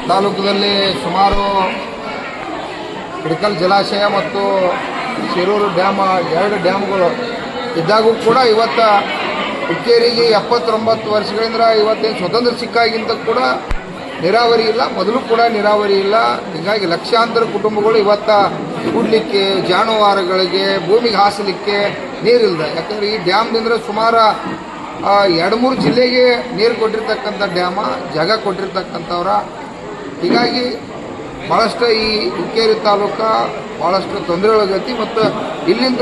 ತಾಲೂಕಿನಲ್ಲಿ ಸುಮಾರು ಹಿಡಕಲ್ ಜಲಾಶಯ ಮತ್ತು ಶಿರೂರು ಡ್ಯಾಮ್ ಎರಡು ಡ್ಯಾಮ್ಗಳು ಇದ್ದಾಗೂ ಕೂಡ ಇವತ್ತು ಹುಕ್ಕೇರಿಗೆ 79 ವರ್ಷಗಳಿಂದ ಇವತ್ತೇನು ಸ್ವತಂತ್ರ ಸಿಕ್ಕಾಗಿಂತ ಕೂಡ ನೀರಾವರಿ ಇಲ್ಲ, ಮೊದಲು ಕೂಡ ನೀರಾವರಿ ಇಲ್ಲ. ಹೀಗಾಗಿ ಲಕ್ಷಾಂತರ ಕುಟುಂಬಗಳು ಇವತ್ತು ಕುಡಲಿಕ್ಕೆ, ಜಾನುವಾರುಗಳಿಗೆ, ಭೂಮಿಗೆ ಹಾಸಲಿಕ್ಕೆ ನೀರಿಲ್ಲ. ಯಾಕಂದರೆ ಈ ಡ್ಯಾಮ್ದಿಂದ ಸುಮಾರು 2-3 ಜಿಲ್ಲೆಗೆ ನೀರು ಕೊಟ್ಟಿರ್ತಕ್ಕಂಥ ಡ್ಯಾಮ, ಜಾಗ ಕೊಟ್ಟಿರ್ತಕ್ಕಂಥವ್ರ. ಹೀಗಾಗಿ ಭಾಳಷ್ಟು ಈ ಹುಕ್ಕೇರಿ ತಾಲೂಕು ಭಾಳಷ್ಟು ತೊಂದರೆ ಒಳಗೈತಿ. ಮತ್ತು ಇಲ್ಲಿಂದ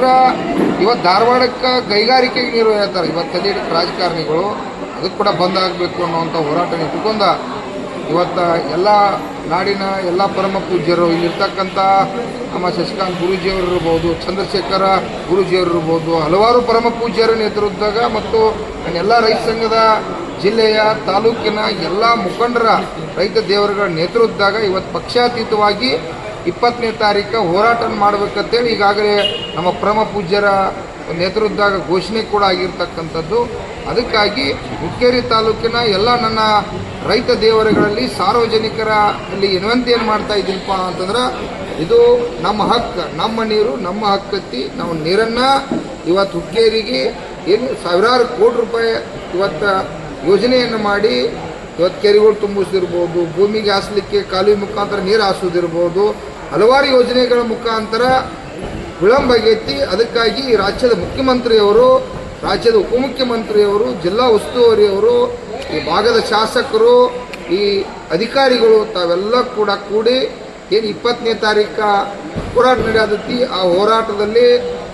ಇವತ್ತು ಧಾರವಾಡಕ್ಕೆ ಕೈಗಾರಿಕೆಗೆ ನೀರು ಹೇಳ್ತಾರೆ. ಇವತ್ತಲ್ಲಿ ರಾಜಕಾರಣಿಗಳು ಅದಕ್ಕೆ ಕೂಡ ಬಂದಾಗಬೇಕು ಅನ್ನೋವಂಥ ಹೋರಾಟ ಇಟ್ಕೊಂಡು ಇವತ್ತು ಎಲ್ಲ ನಾಡಿನ ಎಲ್ಲ ಪರಮ ಪೂಜ್ಯರು ಇಲ್ಲಿರ್ತಕ್ಕಂಥ ನಮ್ಮ ಶಶಿಕಾಂತ್ ಗುರೂಜಿಯವರು ಇರ್ಬೋದು, ಚಂದ್ರಶೇಖರ ಗುರೂಜಿಯವರು ಇರ್ಬೋದು, ಹಲವಾರು ಪರಮ ಪೂಜ್ಯರ ನೇತೃತ್ವದಾಗ ಮತ್ತು ಎಲ್ಲ ರೈತ ಸಂಘದ ಜಿಲ್ಲೆಯ ತಾಲೂಕಿನ ಎಲ್ಲ ಮುಖಂಡರ ರೈತ ದೇವರುಗಳ ನೇತೃತ್ವದಾಗ ಇವತ್ತು ಪಕ್ಷಾತೀತವಾಗಿ 20ನೇ ತಾರೀಕು ಹೋರಾಟ ಮಾಡಬೇಕಂತೇಳಿ ಈಗಾಗಲೇ ನಮ್ಮ ಪರಮ ಪೂಜ್ಯರ ನೇತೃತ್ವದಾಗ ಘೋಷಣೆ ಕೂಡ ಆಗಿರ್ತಕ್ಕಂಥದ್ದು. ಅದಕ್ಕಾಗಿ ಹುಕ್ಕೇರಿ ತಾಲೂಕಿನ ಎಲ್ಲ ನನ್ನ ರೈತ ದೇವರುಗಳಲ್ಲಿ ಸಾರ್ವಜನಿಕರ ಅಲ್ಲಿ ವಿನಂತಿ ಏನು ಮಾಡ್ತಾ ಇದ್ದೀನಪ್ಪ ಅಂತಂದ್ರೆ, ಇದು ನಮ್ಮ ಹಕ್ಕು, ನಮ್ಮ ನೀರು ನಮ್ಮ ಹಕ್ಕತ್ತಿ. ನಾವು ನೀರನ್ನು ಇವತ್ತು ಹುಕ್ಕೇರಿಗೆ ಏನು ಸಾವಿರಾರು ಕೋಟಿ ರೂಪಾಯಿ ಇವತ್ತು ಯೋಜನೆಯನ್ನು ಮಾಡಿ ಇವತ್ತು ಕೆರೆಗಳು ತುಂಬಿಸಿರ್ಬೋದು, ಭೂಮಿಗೆ ಹಾಸಲಿಕ್ಕೆ ಕಾಲುವೆ ಮುಖಾಂತರ ನೀರು ಹಾಸೋದಿರ್ಬೋದು, ಹಲವಾರು ಯೋಜನೆಗಳ ಮುಖಾಂತರ ವಿಳಂಬ ಆಗೈತಿ. ಅದಕ್ಕಾಗಿ ರಾಜ್ಯದ ಮುಖ್ಯಮಂತ್ರಿಯವರು, ರಾಜ್ಯದ ಉಪಮುಖ್ಯಮಂತ್ರಿಯವರು, ಜಿಲ್ಲಾ ಉಸ್ತುವಾರಿಯವರು, ಈ ಭಾಗದ ಶಾಸಕರು, ಈ ಅಧಿಕಾರಿಗಳು ತಾವೆಲ್ಲ ಕೂಡ ಕೂಡಿ ಏನು 20ನೇ ತಾರೀಕು ಹೋರಾಟ ನಡೆಯತೈತಿ, ಆ ಹೋರಾಟದಲ್ಲಿ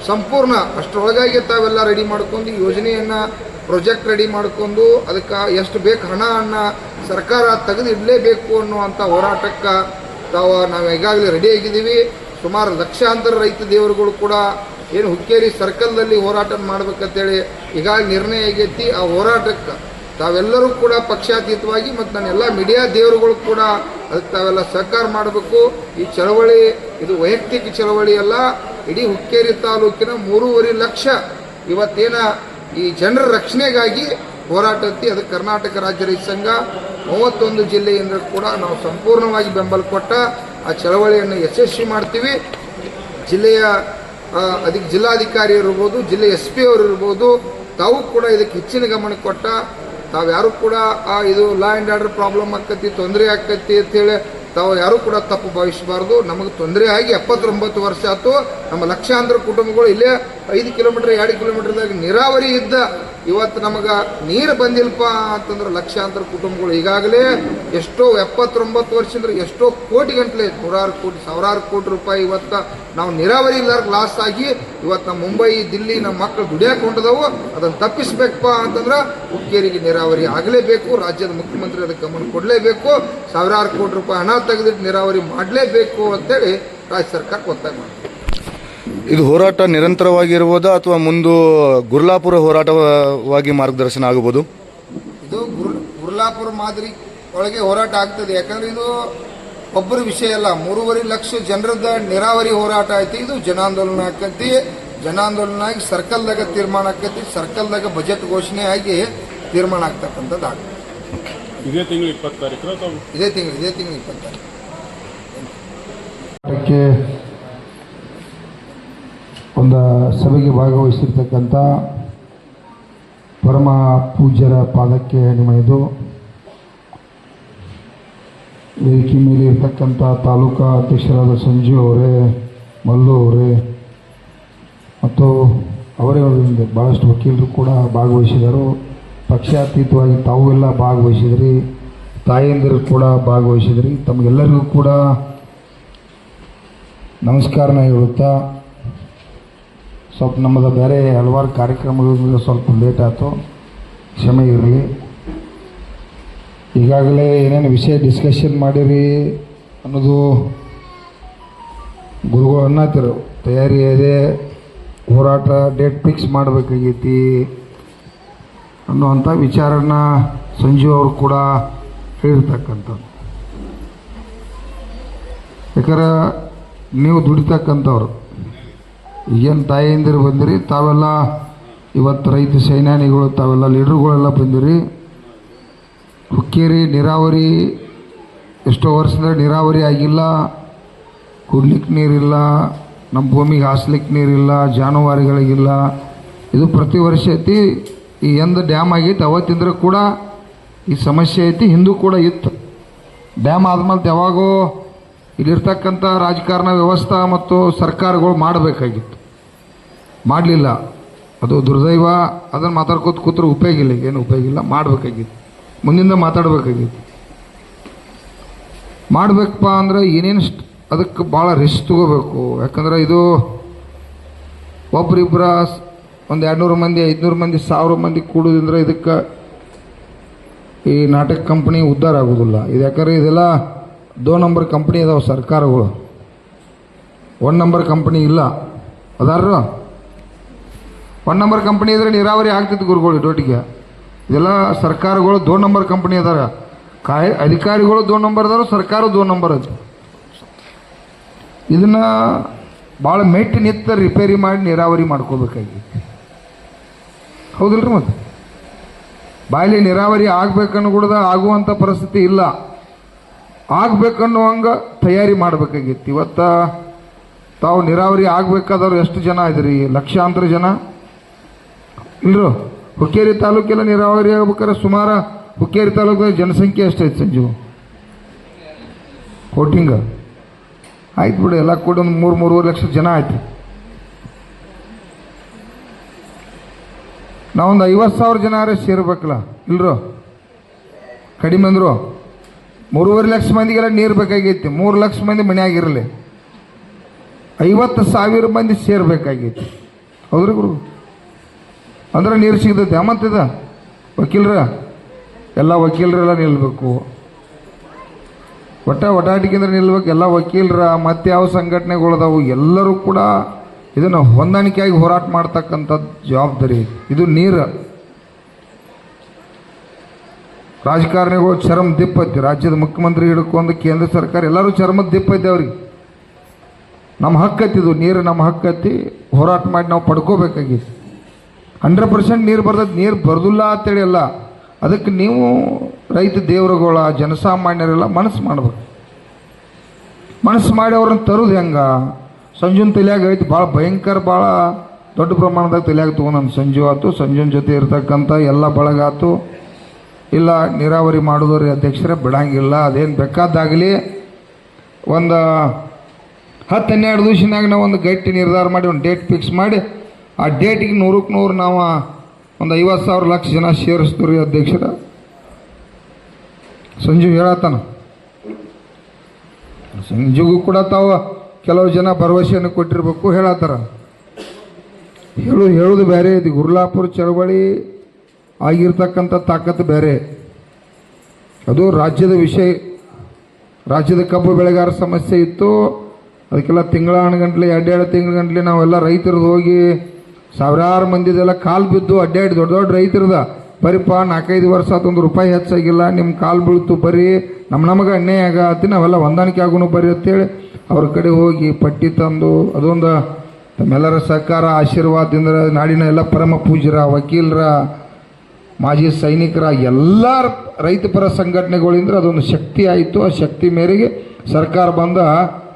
ಸಂಪೂರ್ಣ ಅಷ್ಟರೊಳಗಾಗಿ ತಾವೆಲ್ಲ ರೆಡಿ ಮಾಡ್ಕೊಂಡು ಯೋಜನೆಯನ್ನು ಪ್ರಾಜೆಕ್ಟ್ ರೆಡಿ ಮಾಡಿಕೊಂಡು ಅದಕ್ಕೆ ಎಷ್ಟು ಬೇಕು ಹಣವನ್ನು ಸರ್ಕಾರ ತೆಗೆದು ಇಡಲೇಬೇಕು ಅನ್ನುವಂಥ ಹೋರಾಟಕ್ಕೆ ನಾವು ಈಗಾಗಲೇ ರೆಡಿಯಾಗಿದ್ದೀವಿ. ಸುಮಾರು ಲಕ್ಷಾಂತರ ರೈತ ದೇವರುಗಳು ಕೂಡ ಏನು ಹುಕ್ಕೇರಿ ಸರ್ಕಲ್ದಲ್ಲಿ ಹೋರಾಟ ಮಾಡಬೇಕಂತೇಳಿ ಈಗಾಗಲೇ ನಿರ್ಣಯ ಆಗೈತಿ. ಆ ಹೋರಾಟಕ್ಕೆ ತಾವೆಲ್ಲರೂ ಕೂಡ ಪಕ್ಷಾತೀತವಾಗಿ ಮತ್ತು ನನ್ನೆಲ್ಲ ಮೀಡಿಯಾ ದೇವರುಗಳು ಕೂಡ ಅದಕ್ಕೆ ತಾವೆಲ್ಲ ಸಹಕಾರ ಮಾಡಬೇಕು. ಈ ಚಳವಳಿ ಇದು ವೈಯಕ್ತಿಕ ಚಳವಳಿ ಅಲ್ಲ, ಇಡೀ ಹುಕ್ಕೇರಿ ತಾಲೂಕಿನ 3.5 ಲಕ್ಷ ಇವತ್ತೇನ ಈ ಜನರ ರಕ್ಷಣೆಗಾಗಿ ಹೋರಾಟ ಐತಿ. ಅದಕ್ಕೆ ಕರ್ನಾಟಕ ರಾಜ್ಯ ರೈತ ಸಂಘ 31 ಜಿಲ್ಲೆಯಿಂದ ಕೂಡ ನಾವು ಸಂಪೂರ್ಣವಾಗಿ ಬೆಂಬಲ ಕೊಟ್ಟ ಆ ಚಳವಳಿಯನ್ನು ಯಶಸ್ವಿ ಮಾಡ್ತೀವಿ. ಜಿಲ್ಲೆಯ ಅದಕ್ಕೆ ಜಿಲ್ಲಾಧಿಕಾರಿ ಇರ್ಬೋದು, ಜಿಲ್ಲೆ SP ಅವರು ಇರ್ಬೋದು, ತಾವು ಕೂಡ ಇದಕ್ಕೆ ಹೆಚ್ಚಿನ ಗಮನ ಕೊಟ್ಟ. ತಾವ್ಯಾರು ಕೂಡ ಇದು ಲಾ ಆ್ಯಂಡ್ ಆರ್ಡರ್ ಪ್ರಾಬ್ಲಮ್ ಆಕತಿ, ತೊಂದರೆ ಆಕತಿ ಅಂತೇಳಿ ತಾವು ಯಾರೂ ಕೂಡ ತಪ್ಪು ಭಾವಿಸಬಾರ್ದು. ನಮಗೆ ತೊಂದರೆ ಆಗಿ 79 ವರ್ಷ ಆಯ್ತು. ನಮ್ಮ ಲಕ್ಷಾಂತರ ಕುಟುಂಬಗಳು ಇಲ್ಲೇ 5 ಕಿಲೋಮೀಟರ್ 2 ಕಿಲೋಮೀಟರ್ದಾಗ ನೀರಾವರಿ ಇದ್ದ ಇವತ್ತು ನಮಗೆ ನೀರು ಬಂದಿಲ್ಲಪ್ಪ ಅಂತಂದ್ರೆ ಲಕ್ಷಾಂತರ ಕುಟುಂಬಗಳು ಈಗಾಗಲೇ ಎಷ್ಟೋ 79 ವರ್ಷದಿಂದ ಎಷ್ಟೋ ಕೋಟಿ ಗಂಟಲೆ, ನೂರಾರು ಕೋಟಿ ಸಾವಿರಾರು ಕೋಟಿ ರೂಪಾಯಿ ಇವತ್ತು ನಾವು ನೀರಾವರಿ ಇಲ್ಲಾರ ಲಾಸ್ ಆಗಿ ಇವತ್ತು ನಮ್ಮ ಮುಂಬೈ, ದಿಲ್ಲಿ ನಮ್ಮ ಮಕ್ಕಳು ದುಡಿಯಾಕೆ ಹೊಂಟದವು. ಅದನ್ನು ತಪ್ಪಿಸ್ಬೇಕಪ್ಪ ಅಂತಂದ್ರೆ ಹುಕ್ಕೇರಿಗೆ ನೀರಾವರಿ ಆಗಲೇಬೇಕು. ರಾಜ್ಯದ ಮುಖ್ಯಮಂತ್ರಿ ಅದಕ್ಕೆ ಗಮನ ಕೊಡಲೇಬೇಕು. ಸಾವಿರಾರು ಕೋಟಿ ರೂಪಾಯಿ ಹಣ ತೆಗೆದಿಟ್ಟು ನೀರಾವರಿ ಮಾಡಲೇಬೇಕು ಅಂತೇಳಿ ರಾಜ್ಯ ಸರ್ಕಾರಕ್ಕೆ ಒತ್ತಾಯ ಮಾಡ್ತೀವಿ. ಇದು ಹೋರಾಟ ನಿರಂತರವಾಗಿರ್ಬೋದಾ ಅಥವಾ ಮುಂದೆ ಗುರ್ಲಾಪುರ ಹೋರಾಟವಾಗಿ ಮಾರ್ಗದರ್ಶನ ಆಗಬಹುದು? ಇದು ಗುರ್ಲಾಪುರ ಮಾದರಿ ಒಳಗೆ ಹೋರಾಟ ಆಗ್ತದೆ. ಯಾಕಂದ್ರೆ ಇದು ಒಬ್ಬರ ವಿಷಯ ಅಲ್ಲ, 3.5 ಲಕ್ಷ ಜನರದ ನೀರಾವರಿ ಹೋರಾಟ ಐತಿ. ಇದು ಜನಾಂದೋಲನ ಆಕತಿ. ಜನಾಂದೋಲನ ಆಗಿ ಸರ್ಕಲ್ದಾಗ ತೀರ್ಮಾನ ಆಕತಿ. ಸರ್ಕಲ್ದಾಗ ಬಜೆಟ್ ಘೋಷಣೆ ಆಗಿ ತೀರ್ಮಾನ ಆಗ್ತಕ್ಕಂಥದ್ದು ಆಗ್ತದೆ. ಇದೇ ತಿಂಗಳು 20 ತಾರೀಕು ಇದೇ ತಿಂಗಳು 20 ತಾರೀಕು ಒಂದು ಸಭೆಗೆ ಭಾಗವಹಿಸಿರ್ತಕ್ಕಂಥ ಪರಮ ಪೂಜ್ಯರ ಪಾದಕ್ಕೆ ನಿಮಯದು. ವೇದಿಕೆ ಮೇಲೆ ಇರ್ತಕ್ಕಂಥ ತಾಲೂಕಾ ಅಧ್ಯಕ್ಷರಾದ ಸಂಜು ಅವರೇ, ಮಲ್ಲು ಅವರೇ ಮತ್ತು ಅವರೇ ಭಾಳಷ್ಟು ವಕೀಲರು ಕೂಡ ಭಾಗವಹಿಸಿದರು. ಪಕ್ಷಾತೀತವಾಗಿ ತಾವು ಎಲ್ಲ ಭಾಗವಹಿಸಿದ್ರಿ, ತಾಯಂದಿರು ಕೂಡ ಭಾಗವಹಿಸಿದ್ರಿ. ತಮಗೆಲ್ಲರಿಗೂ ಕೂಡ ನಮಸ್ಕಾರನ ಹೇಳುತ್ತಾ, ಸ್ವಲ್ಪ ನಮ್ಮದು ಬೇರೆ ಹಲವಾರು ಕಾರ್ಯಕ್ರಮಗಳಿಂದ ಸ್ವಲ್ಪ ಲೇಟ್ ಆಯಿತು, ಕ್ಷಮೆ ಇರಲಿ. ಈಗಾಗಲೇ ಏನೇನು ವಿಷಯ ಡಿಸ್ಕಷನ್ ಮಾಡಿರಿ ಅನ್ನೋದು ಗುರುಗಳು ಅನ್ನತ್ತಿರು. ತಯಾರಿ ಇದೆ, ಹೋರಾಟ ಡೇಟ್ ಫಿಕ್ಸ್ ಮಾಡಬೇಕಾಗೈತಿ ಅನ್ನುವಂಥ ವಿಚಾರನ ಸಂಜು ಅವರು ಕೂಡ ಹೇಳಿರ್ತಕ್ಕಂಥದ್ದು. ಯಾಕಂದ್ರೆ ನೀವು ದುಡಿತಕ್ಕಂಥವ್ರು, ಈಗೇನು ತಾಯಿಯಂದಿರು ಬಂದಿರಿ, ತಾವೆಲ್ಲ ಇವತ್ತು ರೈತ ಸೇನಾನಿಗಳು, ತಾವೆಲ್ಲ ಲೀಡರ್ಗಳೆಲ್ಲ ಬಂದಿರಿ. ಹುಕ್ಕೇರಿ ನೀರಾವರಿ ಎಷ್ಟೋ ವರ್ಷದ ನೀರಾವರಿ ಆಗಿಲ್ಲ, ಕುಡ್ಲಿಕ್ಕೆ ನೀರಿಲ್ಲ, ನಮ್ಮ ಭೂಮಿಗೆ ಹಾಸ್ಲಿಕ್ಕೆ ನೀರಿಲ್ಲ, ಜಾನುವಾರುಗಳಿಗಿಲ್ಲ. ಇದು ಪ್ರತಿ ವರ್ಷ ಐತಿ. ಈ ಎಂದು ಡ್ಯಾಮ್ ಆಗೈತಿ ಅವತ್ತಿಂದ್ರೆ ಕೂಡ ಈ ಸಮಸ್ಯೆ ಐತಿ. ಹಿಂದೂ ಕೂಡ ಇತ್ತು. ಡ್ಯಾಮ್ ಆದ್ಮೇಲೆ ಯಾವಾಗೋ ಇಲ್ಲಿರ್ತಕ್ಕಂಥ ರಾಜಕಾರಣ ವ್ಯವಸ್ಥೆ ಮತ್ತು ಸರ್ಕಾರಗಳು ಮಾಡಬೇಕಾಗಿತ್ತು, ಮಾಡಲಿಲ್ಲ. ಅದು ದುರ್ದೈವ. ಅದನ್ನು ಮಾತಾಡ್ಕೋತ ಕೂತ್ರೆ ಉಪಯೋಗ ಇಲ್ಲ, ಏನು ಉಪಯೋಗ ಇಲ್ಲ. ಮಾಡಬೇಕಾಗಿತ್ತು, ಮುಂದಿಂದ ಮಾತಾಡಬೇಕಾಗಿತ್ತು. ಮಾಡಬೇಕಪ್ಪ ಅಂದ್ರೆ ಏನೇನು ಅದಕ್ಕೆ ಭಾಳ ರಿಸ್ಕ್ ತಗೋಬೇಕು. ಯಾಕಂದ್ರೆ ಇದು ಒಬ್ರಿಬ್ಬರ ಒಂದು 200 ಮಂದಿ 500 ಮಂದಿ 1000 ಮಂದಿ ಕೂಡೋದಂದ್ರೆ ಇದಕ್ಕೆ ಈ ನಾಟಕ ಕಂಪ್ನಿ ಉದ್ಧಾರ ಆಗೋದಿಲ್ಲ. ಇದು ಯಾಕಂದ್ರೆ ಇದೆಲ್ಲ 2 ನಂಬರ್ ಕಂಪ್ನಿ ಇದಾವೆ ಸರ್ಕಾರಗಳು, 1 ನಂಬರ್ ಕಂಪ್ನಿ ಇಲ್ಲ. ಅದಾರ 1 ನಂಬರ್ ಕಂಪ್ನಿ ಇದ್ರೆ ನೀರಾವರಿ ಆಗ್ತಿತ್ತು ಗುರುಗಳು ಡೋಟಿಗೆ. ಇದೆಲ್ಲ ಸರ್ಕಾರಗಳು 2 ನಂಬರ್ ಕಂಪ್ನಿ ಅದಾರ. ಅಧಿಕಾರಿಗಳು 2 ನಂಬರ್ ಅದಾರ, ಸರ್ಕಾರ 2 ನಂಬರ್ ಅದು. ಇದನ್ನ ಭಾಳ ಮೆಟ್ಟಿ ನಿತ್ತ ರಿಪೇರಿ ಮಾಡಿ ನೀರಾವರಿ ಮಾಡ್ಕೋಬೇಕಾಗಿತ್ತು. ಹೌದಿಲ್ರಿ? ಮತ್ತೆ ಬಾಯಲ್ಲಿ ನೀರಾವರಿ ಆಗ್ಬೇಕನ್ನು ಕೂಡ ಆಗುವಂಥ ಪರಿಸ್ಥಿತಿ ಇಲ್ಲ. ಆಗ್ಬೇಕನ್ನೋ ಹಂಗೆ ತಯಾರಿ ಮಾಡಬೇಕಾಗಿತ್ತು. ಇವತ್ತು ತಾವು ನೀರಾವರಿ ಆಗಬೇಕಾದವ್ರು ಎಷ್ಟು ಜನ ಇದ್ರಿ? ಲಕ್ಷಾಂತರ ಜನ ಇಲ್ರು. ಹುಕ್ಕೇರಿ ತಾಲೂಕೆಲ್ಲ ನೀರಾವರಿ ಆಗ್ಬೇಕಾದ್ರೆ ಸುಮಾರು ಹುಕ್ಕೇರಿ ತಾಲೂಕಿನ ಜನಸಂಖ್ಯೆ ಎಷ್ಟೈತೆ ಸಂಜು? ವೋಟಿಂಗ್ ಆಯ್ತು ಬಿಡಿ, ಎಲ್ಲ ಕೂಡ ಒಂದು 3-3.5 ಲಕ್ಷ ಜನ ಆಯ್ತು. ನಾವೊಂದು 50,000 ಜನ ಸೇರ್ಬೇಕಲ್ಲ ಇಲ್ರು? ಕಡಿಮೆ ಅಂದರು 3.5 ಲಕ್ಷ ಮಂದಿಗೆಲ್ಲ ನೀರು ಬೇಕಾಗೈತಿ. 3 ಲಕ್ಷ ಮಂದಿ ಮನೆಯಾಗಿರಲಿ, 50,000 ಮಂದಿ ಸೇರ್ಬೇಕಾಗೈತಿ. ಹೌದ್ರಿ ಗುರು? ಅಂದ್ರೆ ನೀರು ಸಿಗ್ತೈತೆ. ಅಮ್ಮಂತಿದ ವಕೀಲರ ಎಲ್ಲ ವಕೀಲರೆಲ್ಲ ನಿಲ್ಲಬೇಕು, ಒಟಾಟಿಕೆಂದ್ರೆ ನಿಲ್ಬೇಕು. ಎಲ್ಲ ವಕೀಲರ ಮತ್ತು ಯಾವ ಸಂಘಟನೆಗಳದಾವು ಎಲ್ಲರೂ ಕೂಡ ಇದನ್ನು ಹೊಂದಾಣಿಕೆಯಾಗಿ ಹೋರಾಟ ಮಾಡ್ತಕ್ಕಂಥದ್ದು ಜವಾಬ್ದಾರಿ. ಇದು ನೀರು. ರಾಜಕಾರಣಿಗಳು ಚರ್ಮ ದಿಪ್ಪೈತಿ. ರಾಜ್ಯದ ಮುಖ್ಯಮಂತ್ರಿ ಹಿಡ್ಕೊಂಡು ಕೇಂದ್ರ ಸರ್ಕಾರ ಎಲ್ಲರೂ ಚರ್ಮದ ದಿಪ್ಪೈತಿ ಅವ್ರಿಗೆ. ನಮ್ಮ ಹಕ್ಕತ್ತಿದು ನೀರು, ನಮ್ಮ ಹಕ್ಕತ್ತಿ ಹೋರಾಟ ಮಾಡಿ ನಾವು ಪಡ್ಕೋಬೇಕಾಗಿತ್ತು. 100% ನೀರು ಬರ್ತದೆ. ನೀರು ಬರೋದಿಲ್ಲ ಅಂತೇಳಿ ಅಲ್ಲ, ಅದಕ್ಕೆ ನೀವು ರೈತ ದೇವರುಗಳ ಜನಸಾಮಾನ್ಯರೆಲ್ಲ ಮನಸ್ಸು ಮಾಡ್ಬೇಕು. ಮನಸ್ಸು ಮಾಡಿ ಅವ್ರನ್ನ ತರೋದು ಹೆಂಗೆ? ಸಂಜುನ ತಲೆಯಾಗ ಐತಿ ಭಾಳ ಭಯಂಕರ, ಭಾಳ ದೊಡ್ಡ ಪ್ರಮಾಣದಾಗ ತಲೆಯಾಗ ತೊಗೊಂಡು ಸಂಜು ಆಯ್ತು, ಸಂಜುನ ಜೊತೆ ಇರ್ತಕ್ಕಂಥ ಎಲ್ಲ ಬಳಗಾತು. ಇಲ್ಲ ನೀರಾವರಿ ಮಾಡೋದವ್ರಿ ಅಧ್ಯಕ್ಷರೇ ಬಿಡಂಗಿಲ್ಲ, ಅದೇನು ಬೇಕಾದಾಗಲಿ ಒಂದು 10-12 ದಿವಸನಾಗ ನಾವು ಒಂದು ಗಟ್ಟಿ ನಿರ್ಧಾರ ಮಾಡಿ ಒಂದು ಡೇಟ್ ಫಿಕ್ಸ್ ಮಾಡಿ ಆ ಡೇಟಿಗೆ 100ಕ್ಕೆ 100 ನಾವು ಒಂದು 50,000 ಲಕ್ಷ ಜನ ಸೇರಿಸ್ತೀವಿ ಅಧ್ಯಕ್ಷರ. ಸಂಜು ಹೇಳತ್ತಾನ. ಸಂಜುಗೂ ಕೂಡ ತಾವು ಕೆಲವು ಜನ ಭರವಸೆಯನ್ನು ಕೊಟ್ಟಿರ್ಬೇಕು, ಹೇಳತ್ತಾರ. ಹೇಳೋದು ಬೇರೆ. ಇದು ಗುರ್ಲಾಪುರ ಚಳವಳಿ ಆಗಿರ್ತಕ್ಕಂಥ ತಾಕತ್ತು ಬೇರೆ. ಅದು ರಾಜ್ಯದ ವಿಷಯ. ರಾಜ್ಯದ ಕಬ್ಬು ಬೆಳೆಗಾರ ಸಮಸ್ಯೆ ಇತ್ತು. ಅದಕ್ಕೆಲ್ಲ ತಿಂಗಳಾನುಗಂಟ್ಲೆ 2 ತಿಂಗಳ ಗಂಟ್ಲೆ ನಾವೆಲ್ಲ ರೈತರದ್ದು ಹೋಗಿ ಸಾವಿರಾರು ಮಂದಿದೆಲ್ಲ ಕಾಲು ಬಿದ್ದು ಅಡ್ಡಾಡಿ ದೊಡ್ಡ ದೊಡ್ಡ ರೈತರದ ಬರೀಪ್ಪ 4-5 ವರ್ಷ ಆತು, ₹1 ಹೆಚ್ಚಾಗಿಲ್ಲ, ನಿಮ್ಮ ಕಾಲು ಬೀಳ್ತು, ಬರೀ ನಮಗೆ ಅನ್ಯಾಯ ಆಗತ್ತಿ, ನಾವೆಲ್ಲ ಹೊಂದಾಣಿಕೆ ಆಗೋನು ಬರ್ರಿ ಅಂತೇಳಿ ಅವ್ರ ಕಡೆ ಹೋಗಿ ಪಟ್ಟಿ ತಂದು ಅದೊಂದು ತಮ್ಮೆಲ್ಲರ ಸಹಕಾರ ಆಶೀರ್ವಾದದಿಂದ ನಾಡಿನ ಎಲ್ಲ ಪರಮ ಪೂಜ್ಯರ, ವಕೀಲರ, ಮಾಜಿ ಸೈನಿಕರ ಎಲ್ಲ ರೈತಪರ ಸಂಘಟನೆಗಳಿಂದ ಅದೊಂದು ಶಕ್ತಿ ಆಯಿತು. ಆ ಶಕ್ತಿ ಮೇರೆಗೆ ಸರ್ಕಾರ ಬಂದ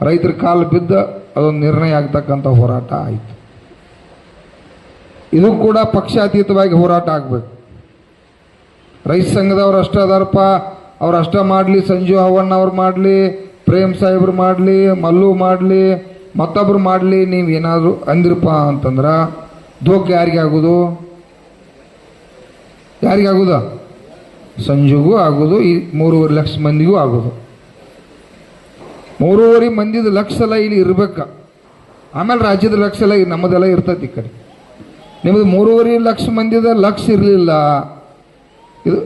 ರೈತರ ಕಾಲು ಬಿದ್ದ ಅದೊಂದು ನಿರ್ಣಯ ಆಗ್ತಕ್ಕಂಥ ಹೋರಾಟ ಆಯಿತು. ಇದು ಕೂಡ ಪಕ್ಷಾತೀತವಾಗಿ ಹೋರಾಟ ಆಗಬೇಕು. ರೈತ ಸಂಘದವ್ರು ಅಷ್ಟೇ ಅದಾರಪ್ಪ, ಅವ್ರು ಅಷ್ಟೇ ಮಾಡಲಿ, ಸಂಜು ಹವಣ್ಣ ಅವ್ರು ಮಾಡಲಿ, ಪ್ರೇಮ್ ಸಾಹೇಬ್ರು ಮಾಡಲಿ, ಮಲ್ಲು ಮಾಡಲಿ, ಮತ್ತೊಬ್ರು ಮಾಡಲಿ, ನೀವು ಏನಾದರೂ ಅಂದಿರಪ್ಪ ಅಂತಂದ್ರೆ ಧೋಕೆ ಯಾರಿಗೆ ಆಗೋದು? ಯಾರಿಗಾಗೋದು? ಸಂಜುಗೂ ಆಗೋದು, ಈ 3.5 ಲಕ್ಷ ಮಂದಿಗೂ ಆಗೋದು. 3.5 ಮಂದಿದ ಲಕ್ಷ ಎಲ್ಲ ಇಲ್ಲಿ ಇರ್ಬೇಕ. ಆಮೇಲೆ ರಾಜ್ಯದ ಲಕ್ಷ ಎಲ್ಲ ನಮ್ಮದೆಲ್ಲ ಇರ್ತೈತಿ. ಈ ಕಡೆ ನಿಮ್ಮದು 3.5 ಲಕ್ಷ ಮಂದಿದ ಲಕ್ಷ ಇರಲಿಲ್ಲ, ಇದು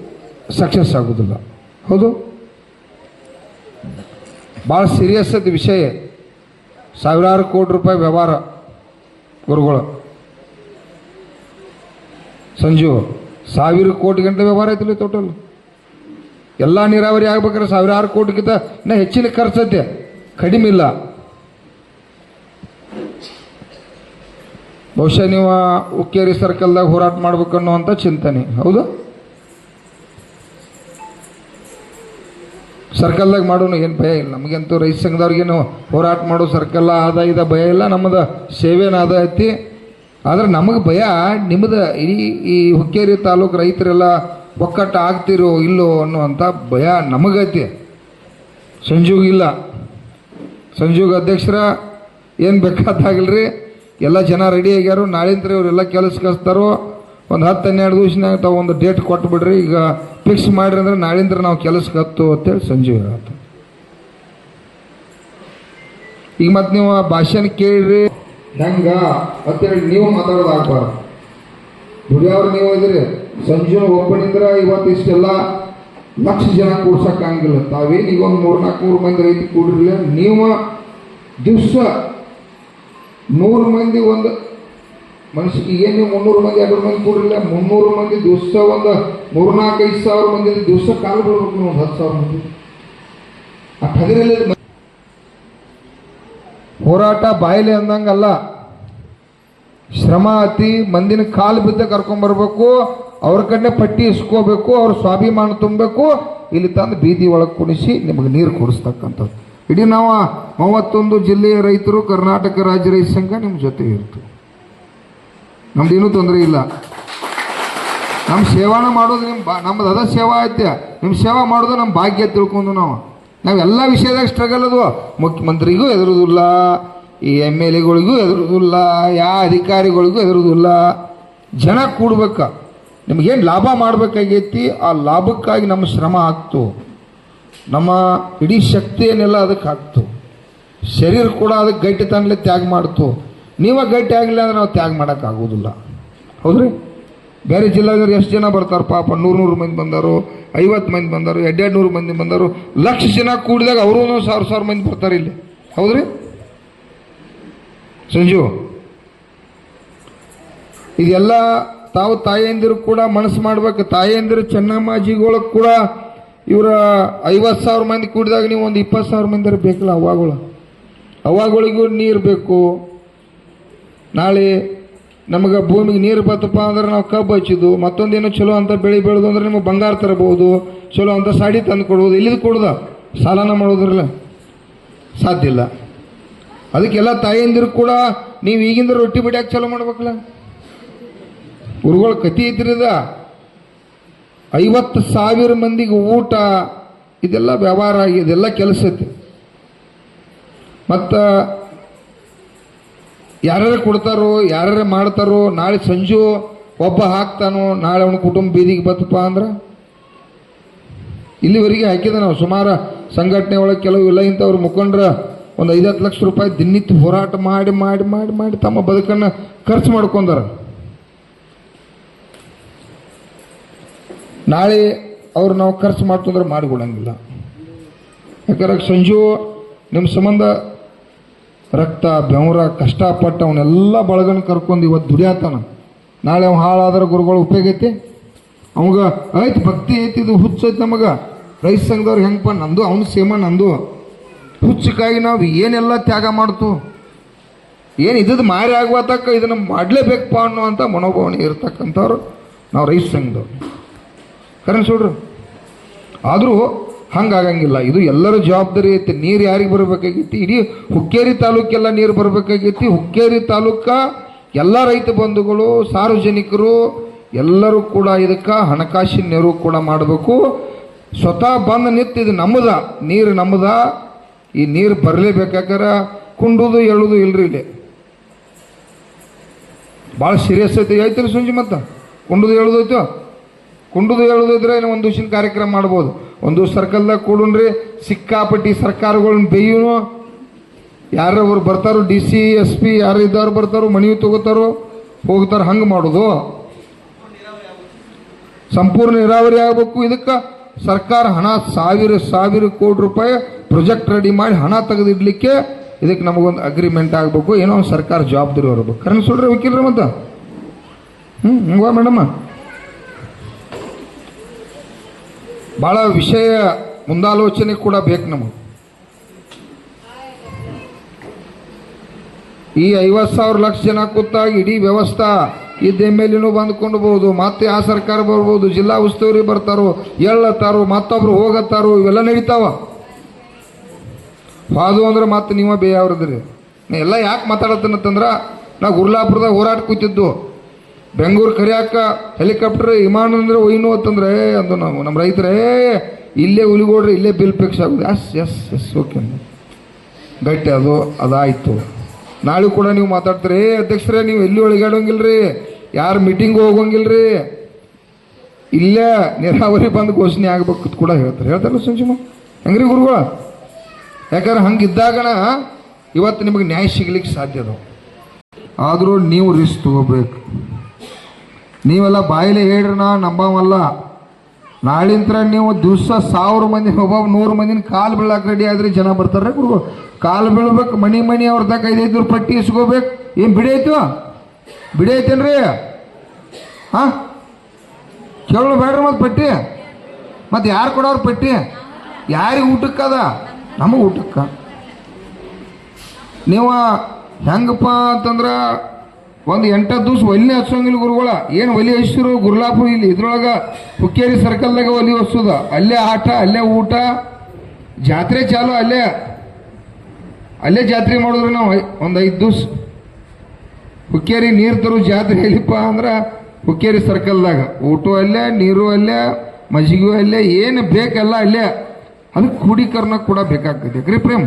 ಸಕ್ಸಸ್ ಆಗೋದಿಲ್ಲ. ಹೌದು, ಭಾಳ ಸೀರಿಯಸ್ ಅದು ವಿಷಯ. ಸಾವಿರಾರು ಕೋಟಿ ರೂಪಾಯಿ ವ್ಯವಹಾರ ಗುರುಗಳು. ಸಂಜು 1000 ಕೋಟಿ ಗಂಟೆ ವ್ಯವಹಾರ ಐತಿಲ್ಲ ಟೋಟಲ್. ಎಲ್ಲ ನೀರಾವರಿ ಆಗ್ಬೇಕಾದ್ರೆ ಸಾವಿರಾರು ಕೋಟಿಗಿಂತ ಇನ್ನೂ ಹೆಚ್ಚಿನ ಖರ್ಚೈತೆ, ಕಡಿಮೆ ಇಲ್ಲ. ಬಹುಶಃ ನೀವು ಹುಕ್ಕೇರಿ ಸರ್ಕಲ್ದಾಗ ಹೋರಾಟ ಮಾಡ್ಬೇಕನ್ನುವಂಥ ಚಿಂತನೆ. ಹೌದು, ಸರ್ಕಲ್ದಾಗ ಮಾಡೋನು ಏನು ಭಯ ಇಲ್ಲ ನಮಗಂತೂ ರೈತ ಸಂಘದವ್ರಿಗೇನು ಹೋರಾಟ ಮಾಡೋ ಸರ್ಕಲ್ ಆದ ಇದ ಭಯ ಇಲ್ಲ, ನಮ್ಮದು ಸೇವೆನ ಆದ ಐತಿ. ಆದರೆ ನಮಗೆ ಭಯ ನಿಮ್ಮದು ಇಡೀ ಈ ಹುಕ್ಕೇರಿ ತಾಲೂಕು ರೈತರೆಲ್ಲ ಒಕ್ಕಟ್ಟು ಆಗ್ತಿರೋ ಇಲ್ಲೋ ಅನ್ನುವಂಥ ಭಯ ನಮಗೈತಿ. ಸಂಜೂಗಿಲ್ಲ, ಸಂಜೂಗ್ ಅಧ್ಯಕ್ಷರ ಏನು ಬೇಕಾದಾಗಿಲ್ರಿ, ಎಲ್ಲ ಜನ ರೆಡಿ ಆಗ್ಯಾರು. ನಾಳಿಂದ ಇವರೆಲ್ಲ ಕೆಲಸಕ್ಕೆ ಹಚ್ತಾರೋ. ಒಂದು 10-12 ದಿವಸನಾಗ ತಾವು ಒಂದು ಡೇಟ್ ಕೊಟ್ಟು ಬಿಡ್ರಿ, ಈಗ ಫಿಕ್ಸ್ ಮಾಡ್ರಿ ಅಂದ್ರೆ ನಾಳಿಂದ ನಾವು ಕೆಲಸಕ್ಕೆ ಹತ್ತು ಅಂತೇಳಿ ಸಂಜೀವ್ ಹೇಳತ್ತ. ಈಗ ಮತ್ತೆ ನೀವು ಭಾಷಣ ಕೇಳ್ರಿ ಹೆಂಗ ಅಂತೇಳಿ ನೀವು ಮಾತಾಡೋದಾಗಬಾರ್ದು. ದುಡಿಯವ್ರು ನೀವು ಇದ್ರಿ, ಸಂಜು ಒಬ್ಬನಿಂದ್ರ ಇವತ್ತು ಇಷ್ಟೆಲ್ಲ ಲಕ್ಷ ಜನ ಕೂಡ್ಸೋಕ್ಕಾಗಿಲ್ಲ. ತಾವೇನು ಈಗ ಒಂದು 300-400 ಮಂದಿ ರೈತ ಕೂಡಿರಲಿಲ್ಲ. ನೀವು ದಿವಸ 100 ಮಂದಿ ಒಂದು ಮನುಷ್ಯಗೆ ಏನು ನೀವು 300 ಮಂದಿ 200 ಮಂದಿ ಕೂಡಿರಲಿಲ್ಲ, 300 ಮಂದಿ ದಿವಸ ಒಂದು 3-4-5 ಸಾವಿರ ಮಂದಿ ದಿವಸ ಕಾಲು ಬಿಡ್ಬೇಕು. ನೀವು 10,000 ಮಂದಿ ಆ ಟಗರಲ್ಲಿ ಹೋರಾಟ ಬಾಯಿಲೆ ಅಂದಂಗಲ್ಲ, ಶ್ರಮ ಅತಿ. ಮಂದಿನ ಕಾಲು ಬಿದ್ದ ಕರ್ಕೊಂಬರ್ಬೇಕು, ಅವ್ರ ಕಡೆ ಪಟ್ಟಿ ಇಸ್ಕೋಬೇಕು, ಅವ್ರ ಸ್ವಾಭಿಮಾನ ತುಂಬಬೇಕು, ಇಲ್ಲಿ ತಂದು ಬೀದಿ ಒಳಗೆ ಕುಣಿಸಿ ನಿಮಗೆ ನೀರು ಕುಡಿಸ್ತಕ್ಕಂಥದ್ದು. ಇಡೀ ನಾವು 31 ಜಿಲ್ಲೆಯ ರೈತರು ಕರ್ನಾಟಕ ರಾಜ್ಯ ರೈತ ಸಂಘ ನಿಮ್ಮ ಜೊತೆ ಇರ್ತೀವಿ. ನಮ್ದೇನೂ ತೊಂದರೆ ಇಲ್ಲ. ನಮ್ಮ ಸೇವಾನ ಮಾಡೋದು ನಮ್ಮದು ಅದ ಸೇವಾ ಐತೆ. ನಿಮ್ಮ ಸೇವಾ ಮಾಡೋದು ನಮ್ಮ ಭಾಗ್ಯ ತಿಳ್ಕೊಂಡು ನಾವೆಲ್ಲ ವಿಷಯದಾಗ ಸ್ಟ್ರಗಲ್ ಅದು. ಮುಖ್ಯಮಂತ್ರಿಗೂ ಎದುರುದಿಲ್ಲ, ಈ MLAಗಳಿಗೂ ಎದುರುದಿಲ್ಲ, ಯಾವ ಅಧಿಕಾರಿಗಳಿಗೂ ಎದುರುದಿಲ್ಲ. ಜನ ಕೂಡ್ಬೇಕ, ನಿಮಗೇನು ಲಾಭ ಮಾಡಬೇಕಾಗೈತಿ, ಆ ಲಾಭಕ್ಕಾಗಿ ನಮ್ಮ ಶ್ರಮ ಆಗ್ತು, ನಮ್ಮ ಇಡೀ ಶಕ್ತಿಯನ್ನೆಲ್ಲ ಅದಕ್ಕೆ ಹಾಕ್ತು, ಶರೀರ ಕೂಡ ಅದಕ್ಕೆ ಗಟ್ಟಿ ತನ್ನಲೆ ತ್ಯಾಗ ಮಾಡ್ತು. ನೀವೇ ಗಟ್ಟಿ ಆಗಲಿಲ್ಲ ಅಂದ್ರೆ ನಾವು ತ್ಯಾಗ ಮಾಡೋಕ್ಕಾಗೋದಿಲ್ಲ. ಹೌದ್ರಿ? ಬೇರೆ ಜಿಲ್ಲೆದವ್ರು ಎಷ್ಟು ಜನ ಬರ್ತಾರೆ ಪಾಪ, 100 ಮಂದಿ ಬಂದರು, 50 ಮಂದಿ ಬಂದರು, 200 ಮಂದಿ ಬಂದರು, ಲಕ್ಷ ಜನ ಕೂಡಿದಾಗ ಅವರು 1,000 ಮಂದಿ ಬರ್ತಾರೆ ಇಲ್ಲಿ. ಹೌದ್ರಿ ಸಂಜು? ಇದೆಲ್ಲ ತಾವು ತಾಯಿಯಂದಿರು ಕೂಡ ಮನಸ್ಸು ಮಾಡ್ಬೇಕು. ತಾಯಿಯಂದಿರು ಚೆನ್ನಮ್ಮಾಜಿಗಳು ಕೂಡ ಇವರ 50,000 ಮಂದಿ ಕೂಡಿದಾಗ ನೀವು ಒಂದು 20,000 ಮಂದಿ ಬೇಕಲ್ಲ. ಅವಾಗಳಿಗೂ ನೀರು ಬೇಕು. ನಾಳೆ ನಮಗೆ ಭೂಮಿಗೆ ನೀರು ಬತ್ತಪ್ಪ ಅಂದ್ರೆ ನಾವು ಕಬ್ಬು ಹಚ್ಚಿದ್ದು, ಮತ್ತೊಂದೇನೋ ಚಲೋ ಅಂತ ಬೆಳೆ ಬೆಳೆದು ಅಂದ್ರೆ ನಿಮಗೆ ಬಂಗಾರ ತರಬಹುದು, ಚಲೋ ಅಂತ ಸಾಡಿ ತಂದು ಕೊಡ್ಬೋದು. ಇಲ್ಲಿದು ಕೊಡ್ದ ಸಾಲನ ಮಾಡೋದ್ರಲ್ಲ ಸಾಧ್ಯ ಇಲ್ಲ. ಅದಕ್ಕೆಲ್ಲ ತಾಯಿಯಂದಿರು ಕೂಡ ನೀವು ಈಗಿಂದ ರೊಟ್ಟಿ ಬಿಡ್ಯಾಕೆ ಚಲೋ ಮಾಡ್ಬೇಕಲ್ಲ. ಗುರುಗಳ ಕತಿ ಐತಿರದ 50,000 ಮಂದಿಗೆ ಊಟ, ಇದೆಲ್ಲ ವ್ಯವಹಾರ ಆಗಿ ಇದೆಲ್ಲ ಕೆಲಸ ಐತಿ. ಮತ್ತು ಯಾರ್ಯಾರು ಕೊಡ್ತಾರೋ ಯಾರ್ಯಾರು ಮಾಡ್ತಾರೋ, ನಾಳೆ ಸಂಜು ಒಬ್ಬ ಹಾಕ್ತಾನೋ, ನಾಳೆ ಅವನ ಕುಟುಂಬ ಬೀದಿಗೆ ಬತ್ತಪ್ಪ ಅಂದ್ರೆ ಇಲ್ಲಿವರೆಗೆ ಹಾಕಿದ ನಾವು ಸುಮಾರು ಸಂಘಟನೆ ಒಳಗೆ ಕೆಲವು ಇಲ್ಲ ಇಂಥವ್ರು ಮುಖಂಡ್ರ ಒಂದು 5-10 ಲಕ್ಷ ರೂಪಾಯಿ ದಿನನಿತ್ಯ ಹೋರಾಟ ಮಾಡಿ ಮಾಡಿ ಮಾಡಿ ಮಾಡಿ ತಮ್ಮ ಬದುಕನ್ನು ಖರ್ಚು ಮಾಡ್ಕೊಂಡಾರ. ನಾಳೆ ಅವ್ರು ನಾವು ಖರ್ಚು ಮಾಡ್ತಂದ್ರೆ ಮಾಡಿಕೊಡಂಗಿಲ್ಲ. ಯಾಕಂದ್ರೆ ಸಂಜು ನಿಮ್ಮ ಸಂಬಂಧ ರಕ್ತ ಬೆವರ ಕಷ್ಟಪಟ್ಟು ಅವನ್ನೆಲ್ಲ ಬಳಗನ ಕರ್ಕೊಂಡು ಇವತ್ತು ದುಡಿಯಾತಾನ. ನಾಳೆ ಅವ ಹಾಳಾದ್ರೆ ಗುರುಗಳು ಉಪಯೋಗ ಐತಿ ಅವಾಗ ಆಯ್ತು, ಭಕ್ತಿ ಐತಿ, ಇದು ಹುಚ್ಚೈತಿ ನಮಗೆ. ರೈತ ಸಂಘದವ್ರು ಹೆಂಗಪ್ಪ, ನಂದು ಅವನ ಸೇಮ ನಂದು ಹುಚ್ಚಕ್ಕಾಗಿ ನಾವು ಏನೆಲ್ಲ ತ್ಯಾಗ ಮಾಡ್ತು, ಏನು ಇದ್ದದ್ದು ಮಾರಿ ಆಗುವತಕ್ಕ ಇದನ್ನು ಮಾಡಲೇಬೇಕಪ್ಪ ಅನ್ನುವಂಥ ಮನೋಭಾವನೆ ಇರ್ತಕ್ಕಂಥವ್ರು ನಾವು ರೈತ ಸಂಘದವ್ರು. ಕರೆನ್ ಸುಡ್ರು. ಆದರೂ ಹಂಗಾಗಂಗಿಲ್ಲ. ಇದು ಎಲ್ಲರ ಜವಾಬ್ದಾರಿ ಐತಿ. ನೀರು ಯಾರಿಗೆ ಬರಬೇಕಾಗೈತಿ? ಇಡೀ ಹುಕ್ಕೇರಿ ತಾಲೂಕೆಲ್ಲ ನೀರು ಬರಬೇಕಾಗೈತಿ. ಹುಕ್ಕೇರಿ ತಾಲೂಕ ಎಲ್ಲ ರೈತ ಬಂಧುಗಳು, ಸಾರ್ವಜನಿಕರು ಎಲ್ಲರೂ ಕೂಡ ಇದಕ್ಕೆ ಹಣಕಾಸಿನ ನೆರವು ಕೂಡ ಮಾಡಬೇಕು. ಸ್ವತಃ ಬಂದು ನಿಂತು ಇದು ನಮ್ಮದ ನೀರು, ನಮ್ಮದ, ಈ ನೀರು ಬರಲೇಬೇಕಾದ್ರೆ ಕುಂಡುದು ಹೇಳುದು ಇಲ್ರಿ. ಇಲ್ಲಿ ಭಾಳ ಸೀರಿಯಸ್ ಐತಿ. ಐತಿರಿ ಸುಂಜಿ ಮತ್ತೆ ಕುಂಡುದು ಹೇಳುದೈತೋ, ಕುಂಡುದು ಹೇಳುದಿದ್ರೆ ಒಂದು ದಿವಸಿನ ಕಾರ್ಯಕ್ರಮ ಮಾಡ್ಬೋದು. ಒಂದು ಸರ್ಕಲ್ದಾಗ ಕೂಡನ್ರಿ, ಸಿಕ್ಕಾಪಟ್ಟಿ ಸರ್ಕಾರಗಳನ್ನ ಬೇಯುನು. ಯಾರವ್ರು ಬರ್ತಾರೋ, DC SP ಯಾರು ಇದ್ದವ್ರು ಬರ್ತಾರೋ, ಮನವಿ ತಗೋತಾರೋ ಹೋಗ್ತಾರೋ, ಹಂಗೆ ಮಾಡೋದು. ಸಂಪೂರ್ಣ ನೀರಾವರಿ ಆಗಬೇಕು. ಇದಕ್ಕೆ ಸರ್ಕಾರ ಹಣ ಸಾವಿರ ಕೋಟಿ ರೂಪಾಯಿ ಪ್ರೊಜೆಕ್ಟ್ ರೆಡಿ ಮಾಡಿ ಹಣ ತೆಗೆದಿಡ್ಲಿಕ್ಕೆ ಇದಕ್ಕೆ ನಮಗೊಂದು ಅಗ್ರಿಮೆಂಟ್ ಆಗಬೇಕು. ಏನೋ ಒಂದು ಸರ್ಕಾರ ಜವಾಬ್ದಾರಿ ಹೊರಬೇಕು. ಕರೆನ್ ಸುಡ್ರಿ ವಕೀಲ್ರಿ ಮತ್ತೆ ಹಂಗ ಮೇಡಮ್ಮ. ಭಾಳ ವಿಷಯ ಮುಂದಾಲೋಚನೆ ಕೂಡ ಬೇಕು ನಮಗೆ. ಈ 50,000 ಲಕ್ಷ ಜನ ಕೂತಾಗ ಇಡೀ ವ್ಯವಸ್ಥೆ ಇದ್ದ MLA ಬಂದ್ಕೊಂಡ್ಬೋದು, ಮತ್ತೆ ಆ ಸರ್ಕಾರ ಬರ್ಬೋದು, ಜಿಲ್ಲಾ ಉಸ್ತುವಾರಿ ಬರ್ತಾರೋ, ಎಳ್ಳತ್ತಾರೋ, ಮತ್ತೊಬ್ರು ಹೋಗತ್ತಾರೋ, ಇವೆಲ್ಲ ನಡೀತಾವ. ಅದು ಅಂದ್ರೆ ಮತ್ತೆ ನೀವ ಬೇಯವ್ರದ್ರಿ. ನಾ ಎಲ್ಲ ಯಾಕೆ ಮಾತಾಡತ್ತಂತಂದ್ರೆ, ನಾ ಗುರ್ಲಾಪುರದಾಗ ಹೋರಾಟ ಕೂತಿದ್ದು, ಬೆಂಗಳೂರು ಕರಿಯಾಕ ಹೆಲಿಕಾಪ್ಟರ್ ವಿಮಾನ ಅಂದ್ರೆ ಒಯ್ನು ಅಂತಂದ್ರೆ ಅಂದು ನಾವು ನಮ್ಮ ರೈತರೇ ಇಲ್ಲೇ ಉಳಿಗೋಡ್ರಿ, ಇಲ್ಲೇ ಬಿಲ್ ಫಿಕ್ಸ್ ಆಗೋದು. ಎಸ್ ಓಕೆ ಗಟ್ಟಿ ಅದಾಯಿತು. ನಾಳೆ ಕೂಡ ನೀವು ಮಾತಾಡ್ತೀರಿ, ಅಧ್ಯಕ್ಷರೇ ನೀವು ಎಲ್ಲಿ ಒಳಗಾಡೋಂಗಿಲ್ರಿ, ಯಾರು ಮೀಟಿಂಗ್ ಹೋಗೋಂಗಿಲ್ರಿ, ಇಲ್ಲೇ ನೀರಾವರಿ ಬಂದು ಘೋಷಣೆ ಆಗ್ಬೇಕು ಕೂಡ ಹೇಳ್ತಾರಲ್ಲ ಸುಂಚುಮ. ಹೆಂಗ್ರಿ ಗುರುಗಳ? ಯಾಕಂದ್ರೆ ಹಂಗಿದ್ದಾಗಣ ಇವತ್ತು ನಿಮಗೆ ನ್ಯಾಯ ಸಿಗ್ಲಿಕ್ಕೆ ಸಾಧ್ಯ ಅದ. ಆದರೂ ನೀವು ರಿಸ್ಕ್ ತಗೋಬೇಕು. ನೀವೆಲ್ಲ ಬಾಯಿಲೆ ಹೇಳ್ರಿ ನಾ ನಂಬವಲ್ಲ. ನಾಳಿಂತ್ರ ನೀವು ದಿವಸ 1000 ಮಂದಿ ಒಬ್ಬ 100 ಮಂದಿನ ಕಾಲು ಬೀಳಕ್ಕೆ ರೆಡಿ ಆದ್ರೆ ಜನ ಬರ್ತಾರೆ ಗುರುಗಳು. ಕಾಲು ಬೀಳ್ಬೇಕು, ಮನಿ ಅವ್ರದಾಗ 500 ಪಟ್ಟಿ ಇಸ್ಕೋಬೇಕು. ಏನು ಬಿಡಿ ಐತೇನ್ರಿ? ಹಾಂ ಕೇಳೋ ಬೇಡ್ರಿ ಮತ್ತೆ ಪಟ್ಟಿ. ಮತ್ತು ಯಾರು ಕೊಡೋರು ಪಟ್ಟಿ? ಯಾರಿಗೆ ಊಟಕ್ಕದ? ನಮಗೆ ಊಟಕ್ಕೆ. ನೀವು ಹೆಂಗಪ್ಪ ಅಂತಂದ್ರೆ ಒಂದು 8 ದಿವಸ ಒಲಿ ಹಚ್ಚೋಂಗಿಲ್ಲ ಗುರುಗಳ. ಏನು ಒಲಿ ಹಚ್ಚಿರು ಗುರ್ಲಾಪುರ ಇಲ್ಲಿ ಇದ್ರೊಳಗೆ ಹುಕ್ಕೇರಿ ಸರ್ಕಲ್ದಾಗ ಒಲಿ ಹಚ್ಚೋದ, ಅಲ್ಲೇ ಆಟ, ಅಲ್ಲೇ ಊಟ, ಜಾತ್ರೆ ಚಾಲು, ಅಲ್ಲೇ ಜಾತ್ರೆ ಮಾಡಿದ್ರು ನಾವು ಒಂದು 5 ದಿವಸ. ಹುಕ್ಕೇರಿ ನೀರು ತರೋ ಜಾತ್ರೆ ಎಲ್ಲಿಪ್ಪ ಅಂದ್ರೆ ಹುಕ್ಕೇರಿ ಸರ್ಕಲ್ದಾಗ. ಊಟ ಅಲ್ಲೇ, ನೀರು ಅಲ್ಲೇ, ಮಜ್ಜಿಗೆ ಅಲ್ಲೇ, ಏನು ಬೇಕಲ್ಲ ಅಲ್ಲೇ. ಅದಕ್ಕೆ ಕ್ರೋಢೀಕರಣ ಕೂಡ ಬೇಕಾಗ್ತದೆ. ಯಾಕ್ರಿ ಪ್ರೇಮ್?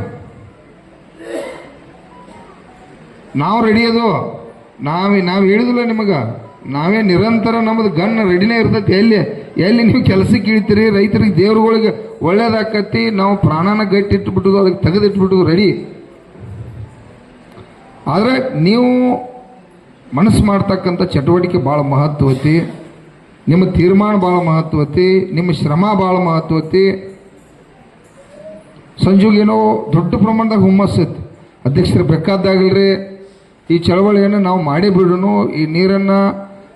ನಾವು ರೆಡಿ ಅದು. ನಾವು ಹೇಳಿದಿಲ್ಲ ನಿಮಗೆ, ನಾವೇ ನಿರಂತರ ನಮ್ಮದು ಗನ್ ರೆಡಿನೇ ಇರ್ತೈತಿ. ಎಲ್ಲಿ ನೀವು ಕೆಲಸಕ್ಕೆ ಇಳ್ತೀರಿ, ರೈತರಿಗೆ ದೇವ್ರುಗಳಿಗೆ ಒಳ್ಳೇದಾಕತಿ, ನಾವು ಪ್ರಾಣನ ಗಟ್ಟಿ ಇಟ್ಬಿಟ್ಟು ಅದಕ್ಕೆ ತೆಗೆದಿಟ್ಬಿಟ್ಟು ರೆಡಿ. ಆದರೆ ನೀವು ಮನಸ್ಸು ಮಾಡ್ತಕ್ಕಂಥ ಚಟುವಟಿಕೆ ಭಾಳ ಮಹತ್ವತಿ, ನಿಮ್ಮ ತೀರ್ಮಾನ ಭಾಳ ಮಹತ್ವತಿ, ನಿಮ್ಮ ಶ್ರಮ ಭಾಳ ಮಹತ್ವತಿ. ಸಂಜುಗೇನೋ ದೊಡ್ಡ ಪ್ರಮಾಣದಾಗ ಹುಮ್ಮಸ್ಸೈತಿ. ಅಧ್ಯಕ್ಷರು ಬೇಕಾದಾಗಲ್ರಿ ಈ ಚಳವಳಿಯನ್ನು ನಾವು ಮಾಡೇ ಬಿಡೋನು, ಈ ನೀರನ್ನು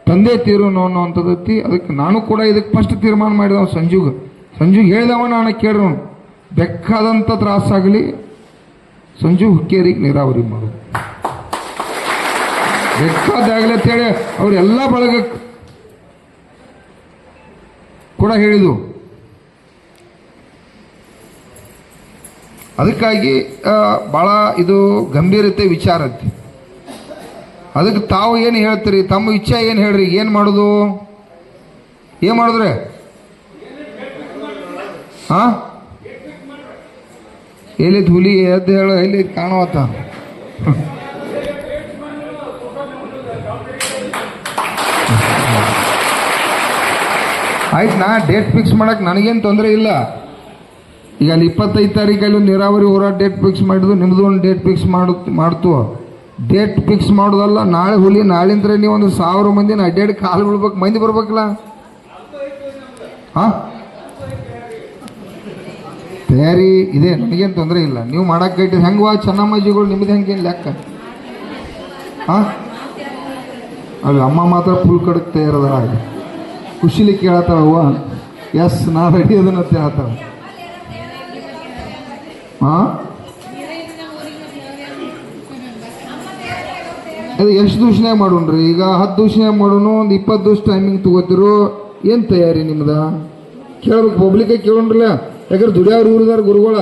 ತಂದೆ ತೀರೋನು ಅನ್ನೋವಂಥದ್ದೈತಿ. ಅದಕ್ಕೆ ನಾನು ಕೂಡ ಇದಕ್ಕೆ ಫಸ್ಟ್ ತೀರ್ಮಾನ ಮಾಡಿದವ ಸಂಜುಗೆ ಹೇಳಿದವ, ನಾನು ಕೇಳ್ರವನು ಬೇಕಾದಂಥ ತ್ರಾಸಾಗಲಿ ಸಂಜು ಹುಕ್ಕೇರಿಗೆ ನೀರಾವರಿ ಮಾಡೋದು ಬೇಕಾದಾಗಲಿ ಅಂತೇಳಿ ಅವರೆಲ್ಲ ಬಳಗಕ್ಕೆ ಕೂಡ ಹೇಳಿದು. ಅದಕ್ಕಾಗಿ ಭಾಳ ಇದು ಗಂಭೀರತೆ ವಿಚಾರ ಐತಿ. ಅದಕ್ಕೆ ತಾವು ಏನು ಹೇಳ್ತೀರಿ? ತಮ್ಮ ಇಚ್ಛೆ ಏನು ಹೇಳ್ರಿ? ಏನು ಮಾಡೋದು? ಏನು ಮಾಡಿದ್ರೆ ಹಾಂ ಎಲ್ಲಿ ಹುಲಿ ಎದ್ದು ಹೇಳು, ಎಲ್ಲಿ ಕಾಣುವತ್ತ? ಆಯ್ತು, ನಾ ಡೇಟ್ ಫಿಕ್ಸ್ ಮಾಡಕ್ಕೆ ನನಗೇನು ತೊಂದರೆ ಇಲ್ಲ. ಈಗ ಅಲ್ಲಿ 25 ತಾರೀಕಲ್ಲಿ ನೀರಾವರಿ ಹೋರಾಟ ಡೇಟ್ ಫಿಕ್ಸ್ ಮಾಡಿದ್ದು, ನಿಮ್ಮದು ಒಂದು ಡೇಟ್ ಫಿಕ್ಸ್ ಮಾಡ್ತು. ಡೇಟ್ ಫಿಕ್ಸ್ ಮಾಡೋದಲ್ಲ, ನಾಳೆ ಹುಲಿ, ನಾಳಿಂದ್ರೆ ನೀವು ಒಂದು 1000 ಮಂದಿನ ಅಡ್ಡಾಡಿ ಕಾಲು ಬೀಳ್ಬೇಕು, ಮಂದಿ ಬರ್ಬೇಕಲ್ಲ. ಹಾಂ ತಯಾರಿ ಇದೆ, ನನಗೇನು ತೊಂದರೆ ಇಲ್ಲ. ನೀವು ಮಾಡಕ್ಕೆ ಇಟ್ಟಿದ್ದು ಹೆಂಗವಾ ಚೆನ್ನಮ್ಮಾಜಿಗಳು, ನಿಮ್ಮದು ಹೆಂಗೇನು ಲೆಕ್ಕ? ಹಾಂ ಅಲ್ಲಿ ಅಮ್ಮ ಮಾತ್ರ ಫುಲ್ ಕಡಕ್ಕೆ ತಯಾರದ, ಖುಷಿಲಿ ಕೇಳತ್ತಾವ. ಎಸ್ ನಾ ರೆಡಿ ಅದನ್ನ ಹೇಳ್ತಾವ. ಹಾಂ ಅದು ಎಷ್ಟು ದಿವ್ಸನಾಗ ಮಾಡೋಣ್ರಿ? ಈಗ 10 ದಿವ್ಸನಾಗ ಮಾಡೋಣ, ಒಂದು 20 ದಿವ್ಸ ಟೈಮಿಂಗ್ ತಗೋತಿರು. ಏನು ತಯಾರಿ ನಿಮ್ದ? ಕೇಳ್ಬೇಕು, ಪಬ್ಲಿಕ್ ಕೇಳೋಣ್ರಲ್ಲ. ಯಾಕಂದ್ರೆ ದುಡಿಯವ್ರು ಇವ್ರದಾರ ಗುರುಗಳ.